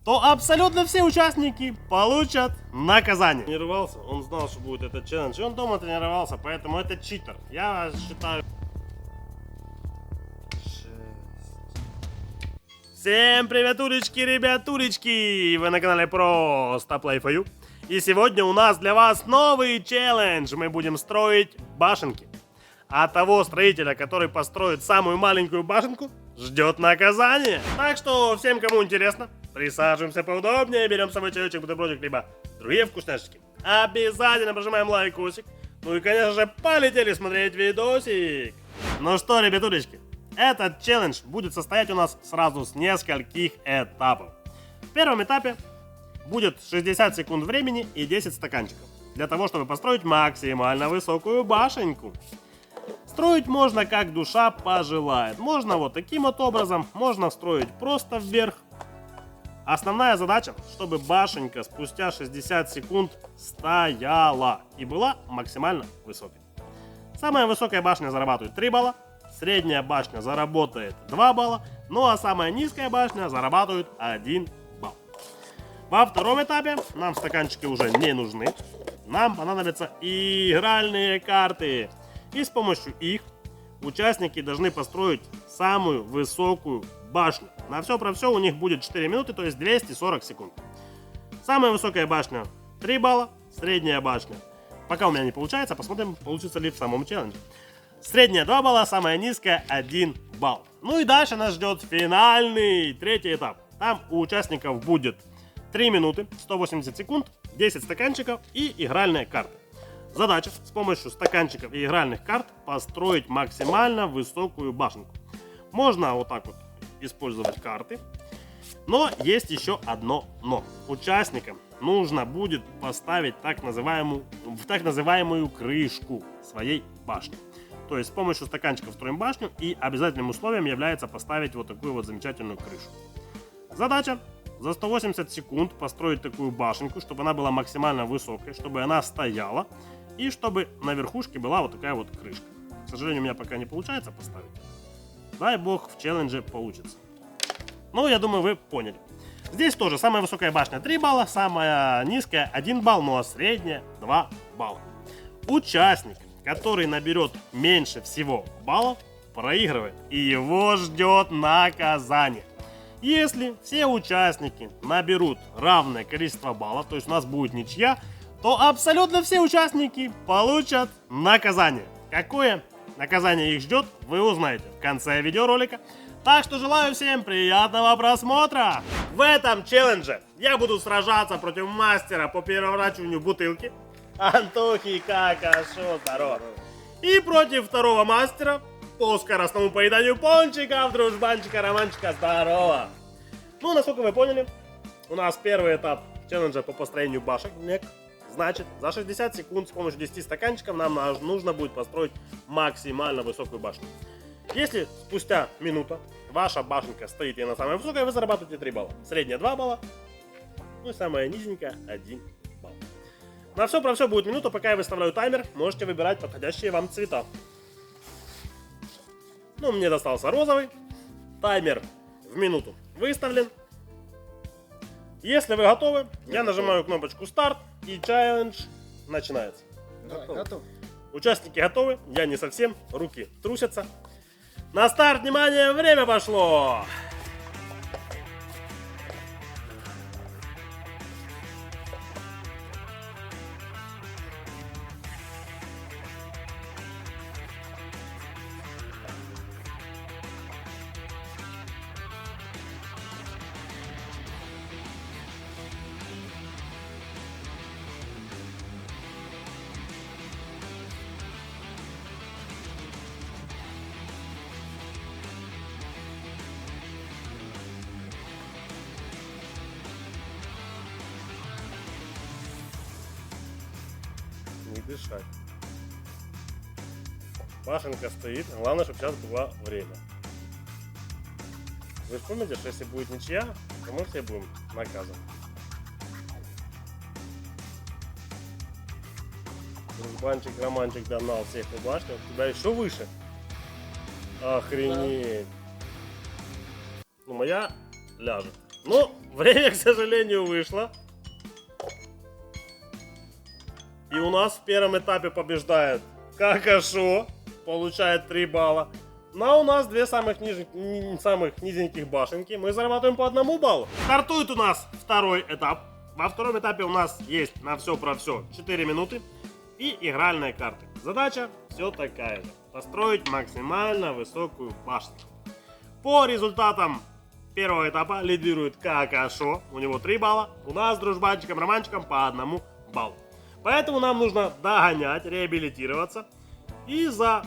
то абсолютно все участники получат наказание. Тренировался, он знал, что будет этот челлендж, и он дома тренировался, поэтому это читер. Я считаю... Всем приветулечки, ребятулечки! Вы на канале Просто Play For You. И сегодня у нас для вас новый челлендж. Мы будем строить башенки. А того строителя, который построит самую маленькую башенку, ждет наказание. Так что всем, кому интересно, присаживаемся поудобнее, берем с собой чаечек, бутербродик, либо другие вкусняшечки. Обязательно прожимаем лайкосик. Ну и, конечно же, полетели смотреть видосик. Ну что, ребятулечки, этот челлендж будет состоять у нас сразу с нескольких этапов. В первом этапе будет 60 секунд времени и 10 стаканчиков. Для того, чтобы построить максимально высокую башенку. Строить можно как душа пожелает. Можно вот таким вот образом, можно строить просто вверх. Основная задача, чтобы башенка спустя 60 секунд стояла и была максимально высокой. Самая высокая башня зарабатывает 3 балла. Средняя башня заработает 2 балла, ну а самая низкая башня зарабатывает 1 балл. Во втором этапе нам стаканчики уже не нужны. Нам понадобятся игральные карты. И с помощью их участники должны построить самую высокую башню. На все про все у них будет 4 минуты, то есть 240 секунд. Самая высокая башня 3 балла, средняя башня. Пока у меня не получается, посмотрим, получится ли в самом челлендже. Средняя 2 балла, самая низкая 1 балл. Ну и дальше нас ждет финальный третий этап. Там у участников будет 3 минуты, 180 секунд, 10 стаканчиков и игральные карты. Задача с помощью стаканчиков и игральных карт построить максимально высокую башенку. Можно вот так вот использовать карты. Но есть еще одно но. Участникам нужно будет поставить так называемую крышку своей башни. То есть с помощью стаканчиков строим башню, и обязательным условием является поставить вот такую вот замечательную крышу. Задача за 180 секунд построить такую башенку, чтобы она была максимально высокой, чтобы она стояла, и чтобы на верхушке была вот такая вот крышка. К сожалению, у меня пока не получается поставить. Дай бог, в челлендже получится. Ну, я думаю, вы поняли. Здесь тоже самая высокая башня 3 балла, самая низкая 1 балл, ну а средняя 2 балла. Участник, который наберет меньше всего баллов, проигрывает, и его ждет наказание. Если все участники наберут равное количество баллов, то есть у нас будет ничья, то абсолютно все участники получат наказание. Какое наказание их ждет, вы узнаете в конце видеоролика. Так что желаю всем приятного просмотра. В этом челлендже я буду сражаться против мастера по переворачиванию бутылки Антохи Какашо, здорово. И против второго мастера по скоростному поеданию пончиков, дружбанчика, романчика, здорово. Ну, насколько вы поняли, у нас первый этап челленджа по построению башенек. Значит, за 60 секунд с помощью 10 стаканчиков нам нужно будет построить максимально высокую башню. Если спустя минута ваша башенка стоит и на самой высокой, вы зарабатываете 3 балла. Средняя 2 балла, ну и самая низенькая 1 балл. На все про все будет минута, пока я выставляю таймер. Можете выбирать подходящие вам цвета. Ну, мне достался розовый. Таймер в минуту выставлен. Если вы готовы, я нажимаю кнопочку старт, и челлендж начинается. Готов. Участники готовы, я не совсем, руки трусятся. На старт, внимание, время пошло! Не дышать. Башенка стоит. Главное, чтобы сейчас было время. Вы помните, что если будет ничья, то мы все будем наказаны. Дружбанчик, романчик догнал всех у башни. У тебя еще выше. Охренеть. Ну, моя ляжет. Ну, время, к сожалению, вышло. И у нас в первом этапе побеждает Какашо. Получает 3 балла. Но у нас две самых низеньких башенки. Мы зарабатываем по 1 баллу. Стартует у нас второй этап. Во втором этапе у нас есть на все про все 4 минуты и игральные карты. Задача все такая же. Построить максимально высокую башню. По результатам первого этапа лидирует Какашо. У него 3 балла. У нас с дружбанчиком-романчиком по 1 баллу. Поэтому нам нужно догонять, реабилитироваться. И за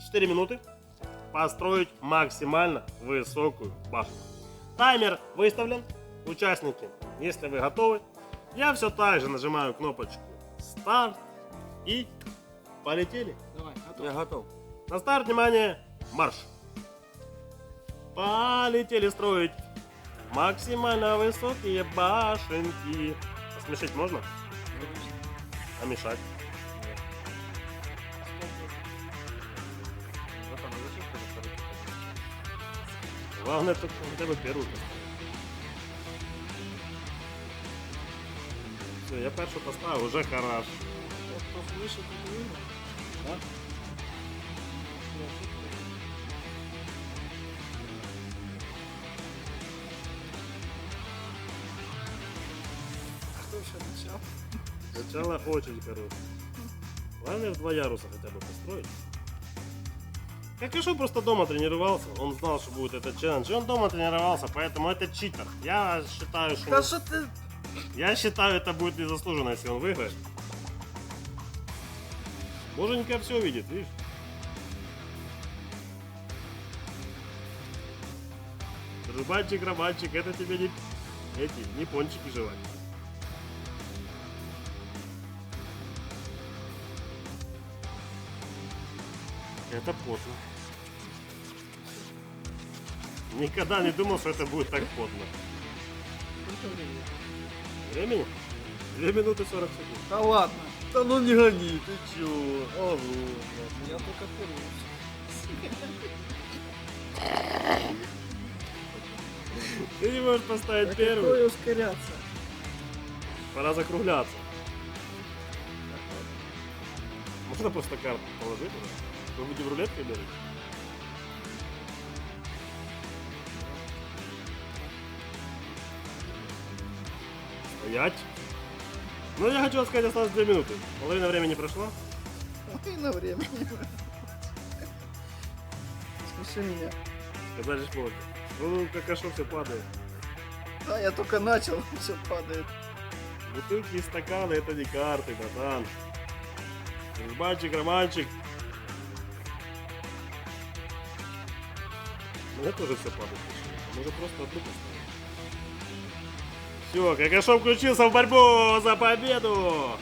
4 минуты построить максимально высокую башню. Таймер выставлен. Участники, если вы готовы, я все так же нажимаю кнопочку старт и полетели. Давай, готов. Я готов. На старт, внимание, марш. Полетели строить максимально высокие башенки. Смешить можно? А мешать? Главное только хотя бы первую. Все, я першу поставив, уже хорош. Хто вище, то виграє. Да? Хто ще почав? Сначала очень короче. Главное в 2 яруса хотя бы построить. Какашо просто дома тренировался, он знал, что будет этот челлендж, и он дома тренировался, поэтому это читер. Я считаю, что... Та що ти? Я считаю, это будет незаслуженно, если он выиграет. Боженька все видит, видишь? Рыбальчик, рыбальчик, это тебе не пончики жевать. Это подло. Никогда не думал, что это будет так подло. Сколько времени? Времени? 2 минуты 40 секунд. Да ладно. Да ну не гони, ты чё? Ого. Я только первый. Ты не можешь поставить Да первую. какое ускоряться? Пора закругляться. Можно просто карту положить? Мы будем рулеткой бегать? Стоять. Ну, я хочу сказать, осталось 2 минуты. Половина времени прошла. Половина времени. Смеши меня. Сказали шмотки. Ну, Какашо все падает. Да, я только начал, все падает. Бутылки и стаканы это не карты, братан. Дружбанчик, романчик. У меня тоже все падает. Может просто одну поставить. Все, Какашо включился в борьбу за победу.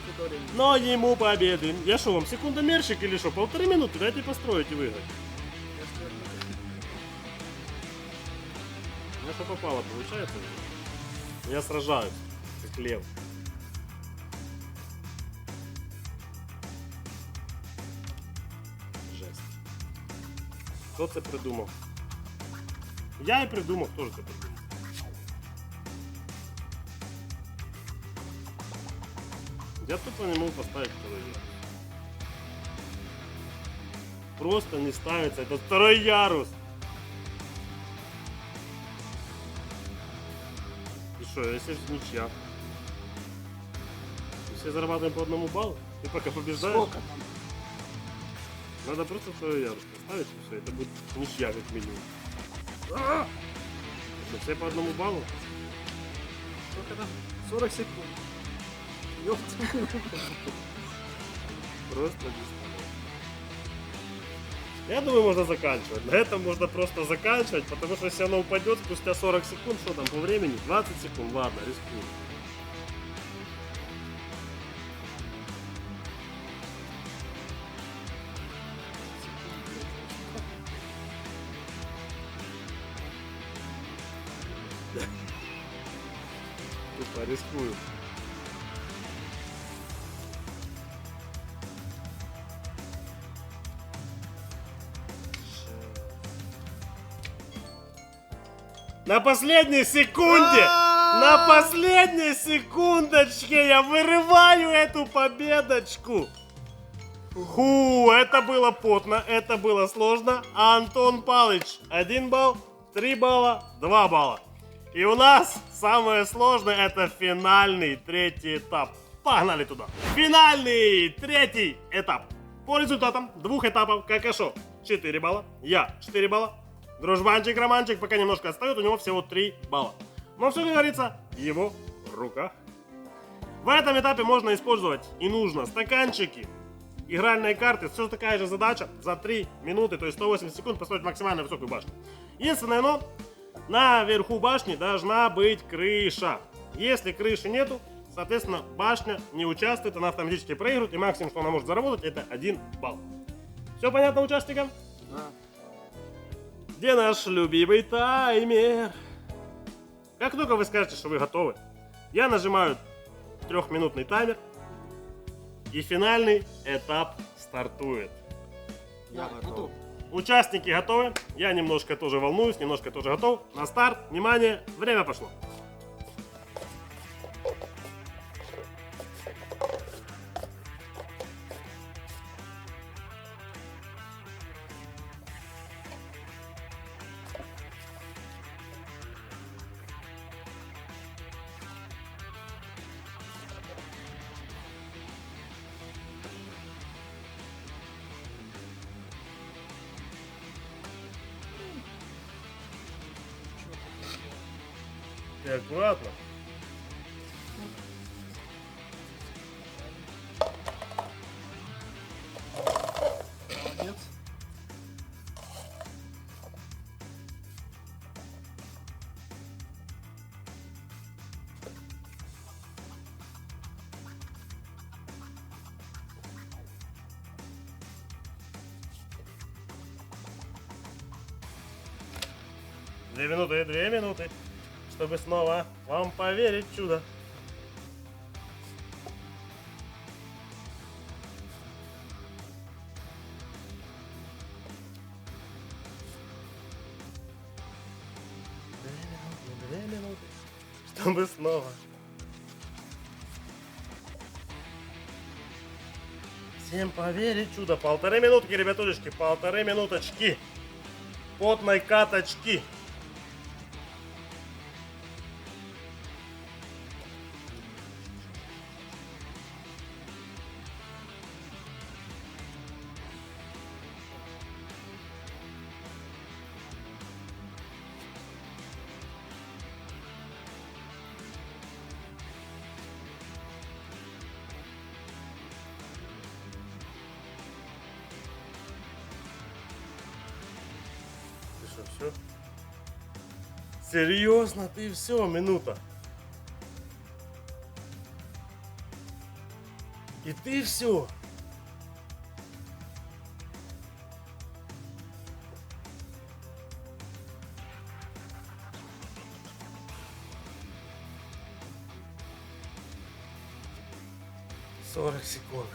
Сколько времени? Но ему победы. Я что, вам секундомерщик или что? 1,5 минуты, дайте построить и выиграть. Я что, У меня что попало, получается? Я сражаюсь, как лев. Жесть. Хто це придумав? Я і придумав, хто ж це придумав. Я тупо не могу поставить второй ярус. Просто не ставится, это 2 ярус. И что, если ничья? Все зарабатываем по 1 баллу? Ты пока побеждаешь? сколько там? Надо просто 2 ярус поставить, и все, это будет ничья как минимум. А! Что, все по 1 баллу? Сколько там? 40 секунд. Ёпта. Просто не ставить. Я думаю, можно заканчивать. На этом можно просто заканчивать, потому что если оно упадет спустя 40 секунд, что там по времени? 20 секунд, ладно, рискую. Тупо рискую. На последней секунде, на последней секундочке я вырываю эту победочку. Фу, это было потно, это было сложно. Антон Палыч 1 балл, 3 балла, 2 балла. И у нас самое сложное это финальный третий этап. Погнали туда. Финальный третий этап. По результатам 2 этапов Какашо 4 балла, я 4 балла. Дружбанчик Романчик пока немножко отстает, у него всего 3 балла. Но все, как говорится, в его руках. В этом этапе можно использовать и нужно стаканчики, игральные карты. Все такая же задача. За 3 минуты, то есть 180 секунд, построить максимально высокую башню. Единственное, но наверху башни должна быть крыша. Если крыши нету, соответственно, башня не участвует, она автоматически проигрывает, и максимум, что она может заработать, это 1 балл. Все понятно участникам? Да. Где наш любимый таймер? Как только вы скажете, что вы готовы, я нажимаю 3-минутный таймер, и финальный этап стартует. Я готов. Участники готовы, я немножко тоже волнуюсь, немножко тоже готов. На старт, внимание, время пошло. И аккуратно. Молодец. Две минуты, чтобы снова вам поверить в чудо. Две минуты, чтобы снова. Всем поверить в чудо. 1,5 минутки, ребятулечки, 1,5 минуточки. Потной каточки. Все. Серьезно, ты все, минута. И ты все. Сорок секунд.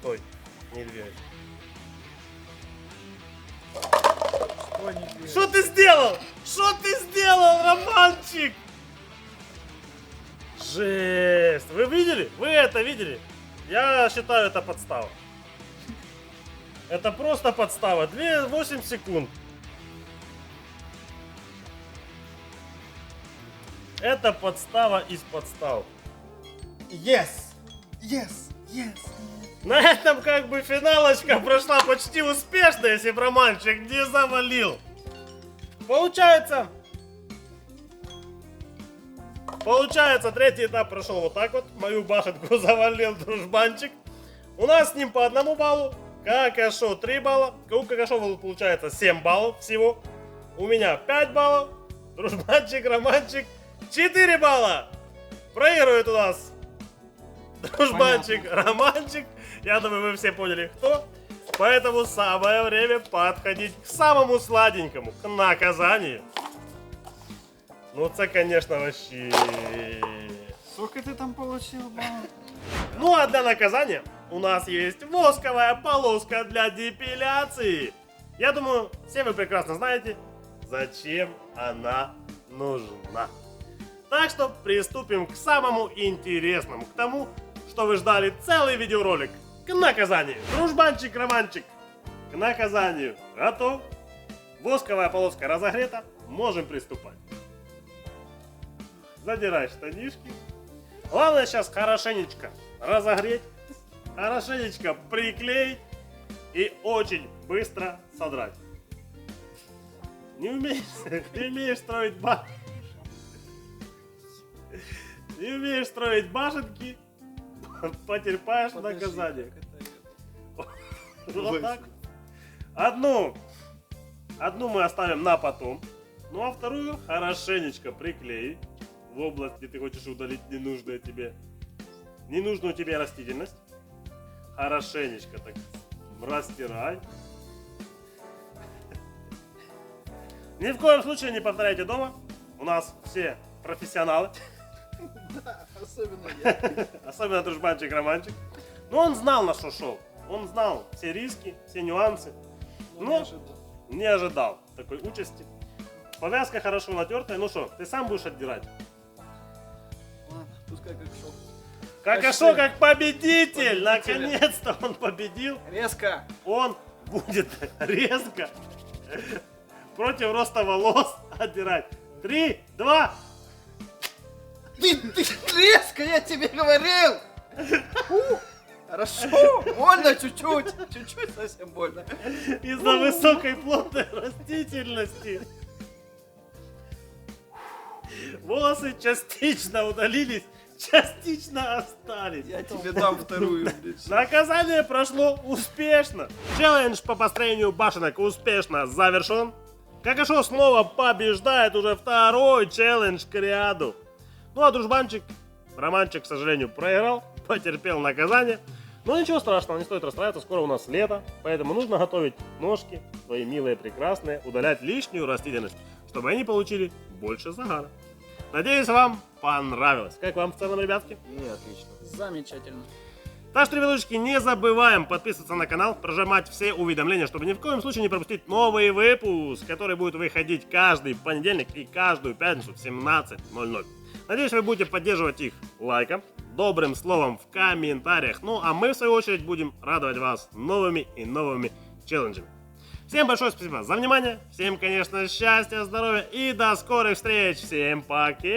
Стой, не двигай. Стой, не двигай. Что ты сделал? Что ты сделал, Романчик? Жесть. Вы видели? Вы это видели? Я считаю, это подстава. Это просто подстава. 8 секунд. Это подстава из подстав. Yes! Yes! Yes! На этом как бы финалочка прошла почти успешно, если бы Романчик не завалил. Получается, третий этап прошел вот так вот. Мою башенку завалил дружбанчик. У нас с ним по 1 баллу. Какашо 3 балла. У Какашо получается 7 баллов всего. У меня 5 баллов. Дружбанчик, Романчик 4 балла. Проигрывает у нас дружбанчик, Романчик. Я думаю, вы все поняли, кто. Поэтому самое время подходить к самому сладенькому, к наказанию. Ну це, конечно, вообще. Сколько ты там получил, мама? Ну а для наказания у нас есть восковая полоска для депиляции. Я думаю, все вы прекрасно знаете, зачем она нужна. Так что приступим к самому интересному, к тому, что вы ждали целый видеоролик. К наказанию. Дружбанчик-романчик. К наказанию. Готов? Восковая полоска разогрета. Можем приступать. Задирай штанишки. Главное сейчас хорошенечко разогреть, хорошенечко приклеить и очень быстро содрать. Не умеешь строить башенки. Не умеешь строить башенки, потерпаешь наказание. Вот так. Одну мы оставим на потом, ну а вторую хорошенечко приклеить в область, где ты хочешь удалить ненужную тебе растительность. Хорошенечко так растирай. Ни в коем случае не повторяйте дома. У нас все профессионалы. Да, особенно я. Особенно дружбанчик-романчик. Но он знал, на что шел. Он знал все риски, все нюансы. Но не ожидал такой участи. Повязка хорошо натертая. Ну что, ты сам будешь отдирать? Ладно, пускай как шел. Какашо как победитель! Наконец-то он победил. Резко. Он будет резко против роста волос отдирать. 3, 2. Ты резко, я тебе говорил! Хорошо, больно чуть-чуть. Чуть-чуть совсем больно. Из-за высокой плотной растительности волосы частично удалились, частично остались. Я тебе дам вторую. Наказание прошло успешно. Челлендж по построению башенок успешно завершен. Какашо снова побеждает уже второй челлендж к ряду. Ну а дружбанчик, романчик, к сожалению, проиграл, потерпел наказание. Но ничего страшного, не стоит расстраиваться, скоро у нас лето, поэтому нужно готовить ножки, свои милые, прекрасные, удалять лишнюю растительность, чтобы они получили больше загара. Надеюсь, вам понравилось. Как вам в целом, ребятки? Не, отлично. Замечательно. Так что, ребятушки, не забываем подписываться на канал, прожимать все уведомления, чтобы ни в коем случае не пропустить новый выпуск, который будет выходить каждый понедельник и каждую пятницу в 17:00. Надеюсь, вы будете поддерживать их лайком, добрым словом в комментариях. Ну, а мы, в свою очередь, будем радовать вас новыми и новыми челленджами. Всем большое спасибо за внимание. Всем, конечно, счастья, здоровья и до скорых встреч. Всем пока.